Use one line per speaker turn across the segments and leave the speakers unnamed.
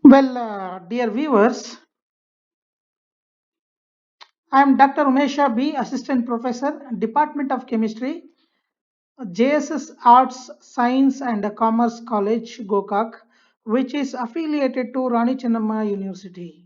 Dear viewers, I am Dr. Umesha B, Assistant Professor, Department of Chemistry, JSS Arts, Science and Commerce College, Gokak, which is affiliated to Rani Chennamma University.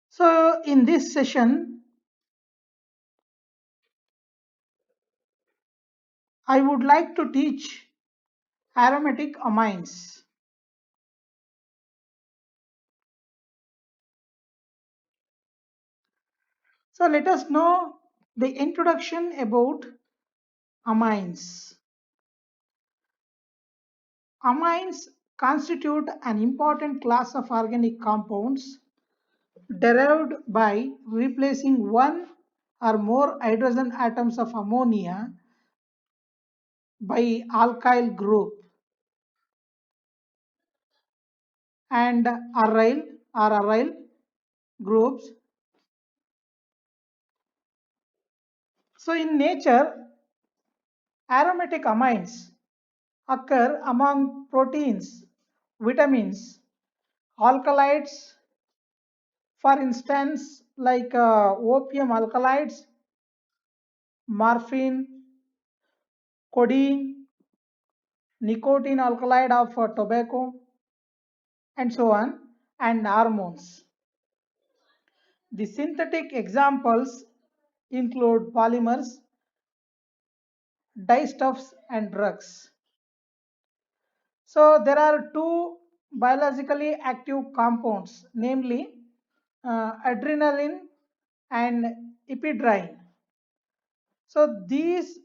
So, in this session, I would like to teach aromatic amines. So, let us know the introduction about amines. Amines constitute an important class of organic compounds derived by replacing one or more hydrogen atoms of ammonia by alkyl group and aryl groups. So in nature, aromatic amines occur among proteins, vitamins, alkaloids, for instance, like opium alkaloids, morphine, codeine, nicotine alkaloid of tobacco, and so on, and hormones. The synthetic examples include polymers, dyestuffs, and drugs. So there are two biologically active compounds, namely adrenaline and epidrine. So these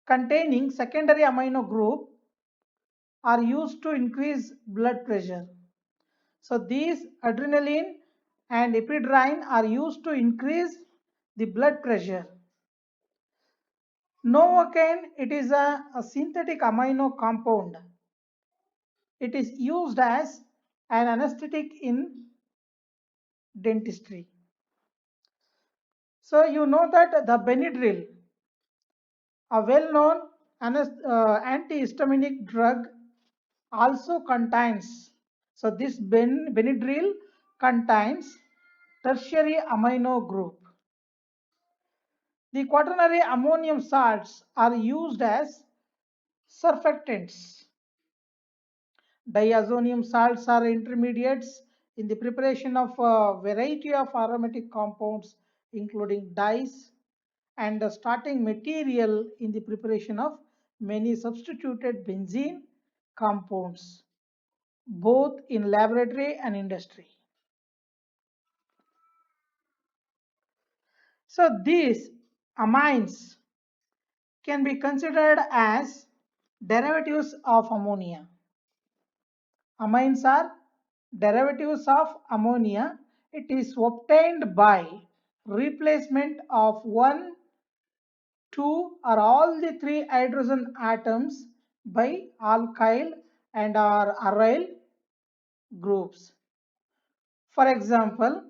containing secondary amino group are used to increase blood pressure. So these adrenaline and epidrine are used to increase the blood pressure. Novocaine, it is a synthetic amino compound. It is used as an anesthetic in dentistry. So you know that the Benadryl, a well-known antihistaminic drug, also contains. So this Benadryl contains tertiary amino group. The quaternary ammonium salts are used as surfactants. Diazonium salts are intermediates in the preparation of a variety of aromatic compounds, including dyes, and the starting material in the preparation of many substituted benzene compounds, both in laboratory and industry. So these amines can be considered as derivatives of ammonia. Amines are derivatives of ammonia. It is obtained by replacement of one, two, or all the three hydrogen atoms by alkyl and or aryl groups. For example,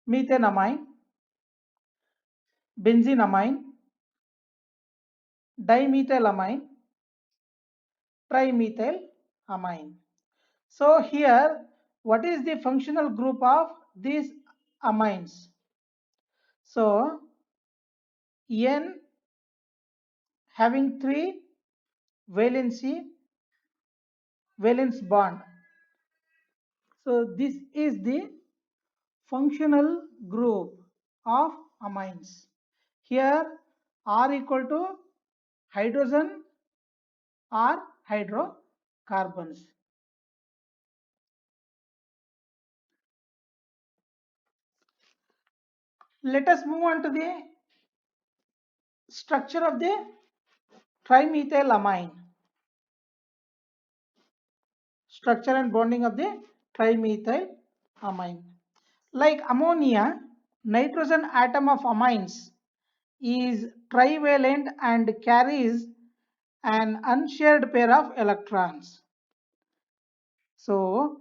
methenamine, benzenamine, dimethylamine, trimethylamine. So here, what is the functional group of these amines? So N having three valence bond. So this is the functional group of amines. Here R equal to hydrogen or hydrocarbons. Let us move on to the structure of the trimethylamine. Structure and bonding of the trimethylamine. Like ammonia, nitrogen atom of amines is trivalent and carries an unshared pair of electrons. So,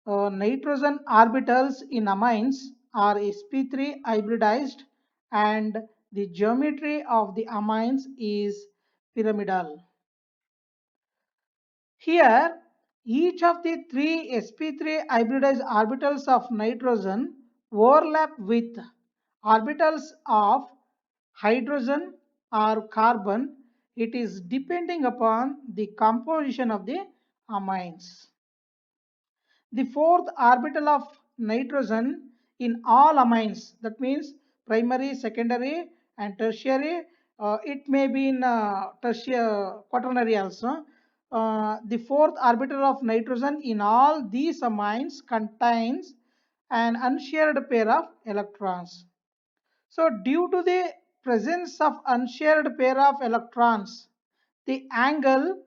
nitrogen orbitals in amines are sp3 hybridized and the geometry of the amines is pyramidal. Here, each of the three sp3 hybridized orbitals of nitrogen overlap with orbitals of hydrogen or carbon. It is depending upon the composition of the amines. The fourth orbital of nitrogen in all amines, that means primary, secondary, and tertiary. It may be in tertiary, quaternary also. The fourth orbital of nitrogen in all these amines contains an unshared pair of electrons. So due to the presence of unshared pair of electrons, the angle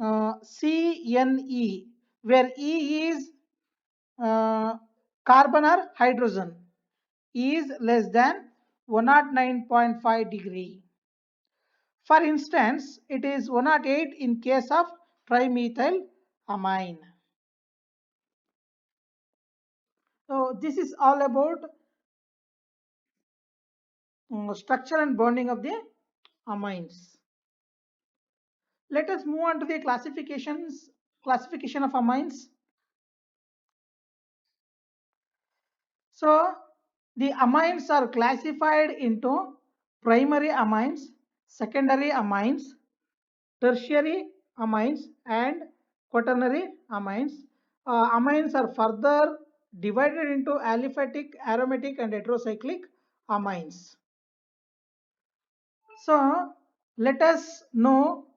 CNE, where E is carbon or hydrogen, is less than 109.5 degree. For instance, it is 108 in case of trimethyl amine. So this is all about structure and bonding of the amines. Let us move on to the classification of amines. So the amines are classified into primary amines, secondary amines, tertiary amines, and quaternary amines. Amines are further divided into aliphatic, aromatic, and heterocyclic amines. So let us know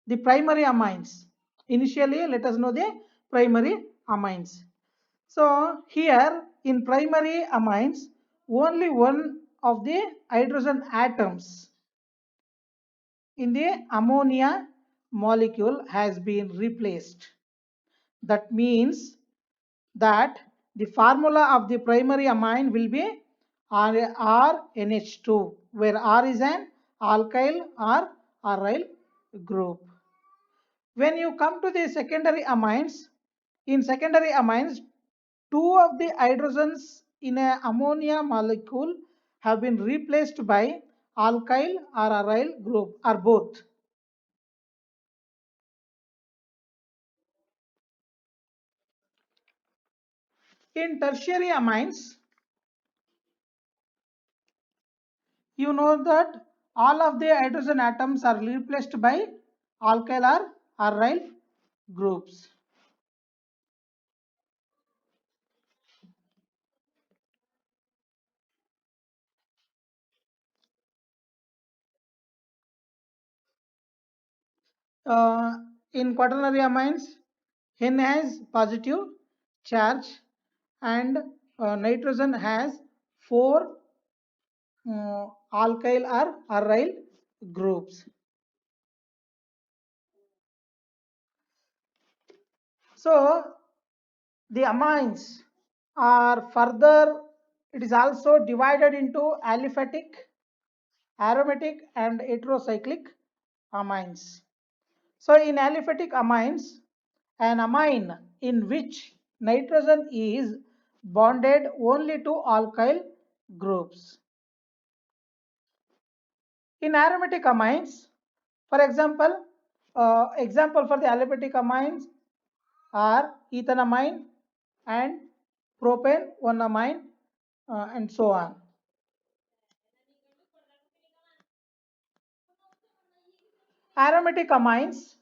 the primary amines. Initially, let us know the primary amines. So here in primary amines, only one of the hydrogen atoms in the ammonia molecule has been replaced. That means that the formula of the primary amine will be RNH2, where R is an alkyl or aryl group. When you come to the secondary amines, in secondary amines, two of the hydrogens in an ammonia molecule have been replaced by alkyl or aryl group or both. In tertiary amines, you know that all of the hydrogen atoms are replaced by alkyl or aryl groups. Uh, in quaternary amines, N has positive charge and nitrogen has four alkyl or aryl groups. So the amines are further, it is also divided into aliphatic, aromatic, and heterocyclic amines. So in aliphatic amines, an amine in which nitrogen is bonded only to alkyl groups. In aromatic amines, for example for the aliphatic amines are ethanamine and propane 1-amine and so on. Aromatic amines,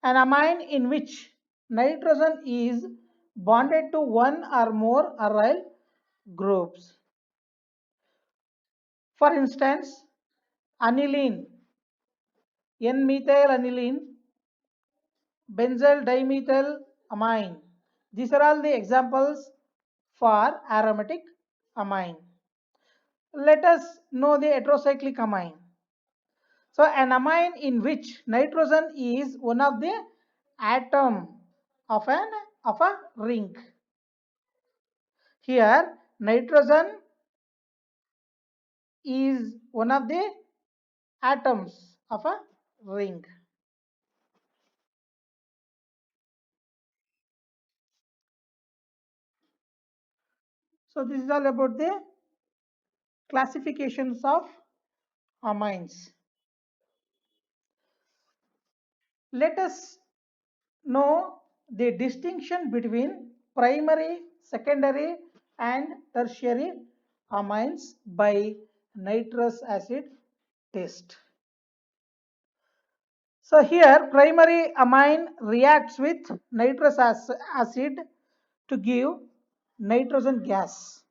an amine in which nitrogen is bonded to one or more aryl groups. For instance, aniline, N-methyl aniline, benzyl dimethyl amine. These are all the examples for aromatic amine. Let us know the heterocyclic amine. So an amine in which nitrogen is one of the atom of a ring. Here nitrogen is one of the atoms of a ring. So this is all about the classifications of amines. Let us know the distinction between primary, secondary, and tertiary amines by nitrous acid test. So here primary amine reacts with nitrous acid to give nitrogen gas,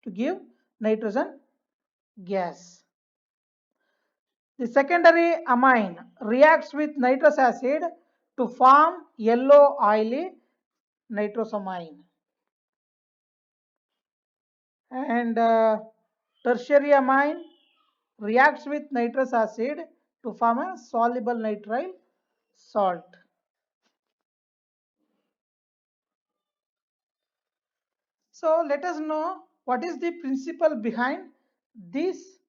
to give nitrogen gas. The secondary amine reacts with nitrous acid to form yellow oily nitrosamine. And tertiary amine reacts with nitrous acid to form a soluble nitrile salt. So let us know what is the principle behind this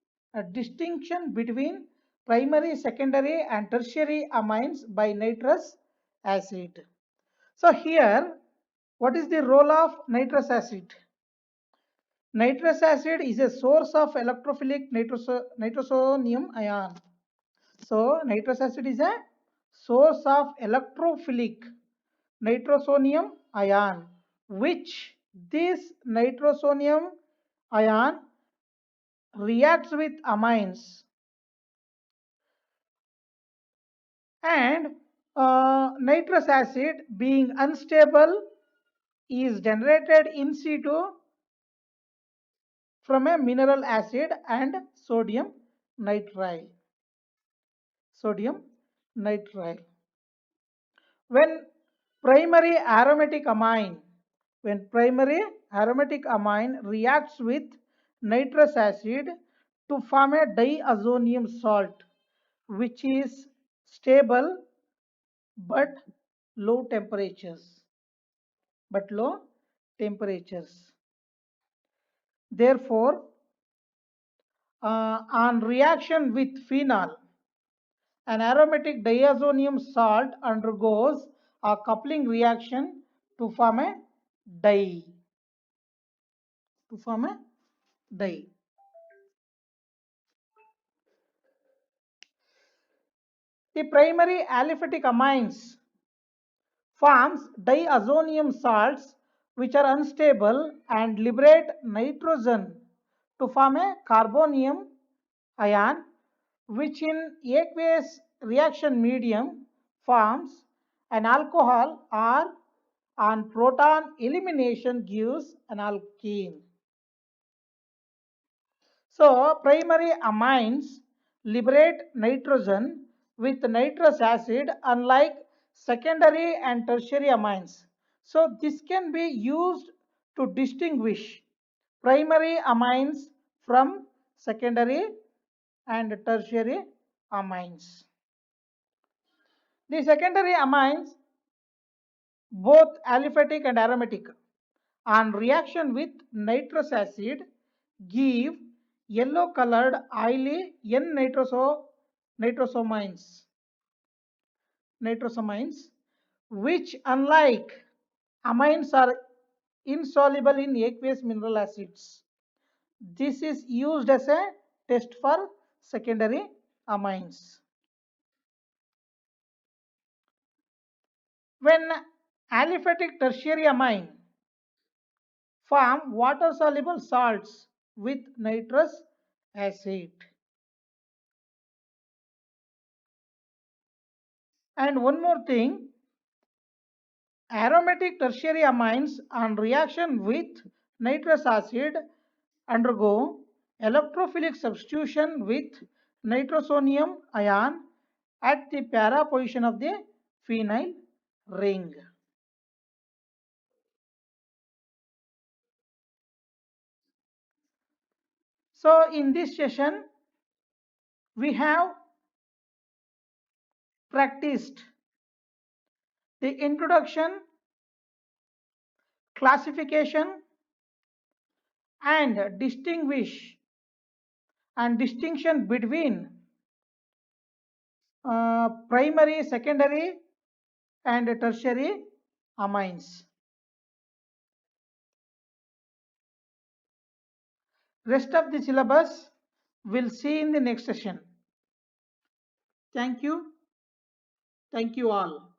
distinction between primary, secondary and tertiary amines by nitrous acid. So here, what is the role of nitrous acid? Nitrous acid is a source of electrophilic nitrosonium ion. So nitrous acid is a source of electrophilic nitrosonium ion, which this nitrosonium ion reacts with amines, and nitrous acid being unstable is generated in situ from a mineral acid and sodium nitrile. Sodium nitrile. When primary aromatic amine, when primary aromatic amine reacts with nitrous acid to form a diazonium salt, which is stable but low temperatures. But low temperatures. Therefore, on reaction with phenol, an aromatic diazonium salt undergoes a coupling reaction to form a dye. To form a dye. The primary aliphatic amines forms diazonium salts which are unstable and liberate nitrogen to form a carbonium ion, which in aqueous reaction medium forms an alcohol, or on proton elimination gives an alkene. So primary amines liberate nitrogen with nitrous acid, unlike secondary and tertiary amines. So this can be used to distinguish primary amines from secondary and tertiary amines. The secondary amines, both aliphatic and aromatic, on reaction with nitrous acid give yellow colored oily nitrosamines, which unlike amines are insoluble in aqueous mineral acids. This is used as a test for secondary amines. When aliphatic tertiary amine form water soluble salts with nitrous acid. And one more thing, aromatic tertiary amines on reaction with nitrous acid undergo electrophilic substitution with nitrosonium ion at the para position of the phenyl ring. So in this session, we have practiced the introduction, classification, and distinction between primary, secondary, and tertiary amines. Rest of the syllabus we'll see in the next session. Thank you. Thank you all.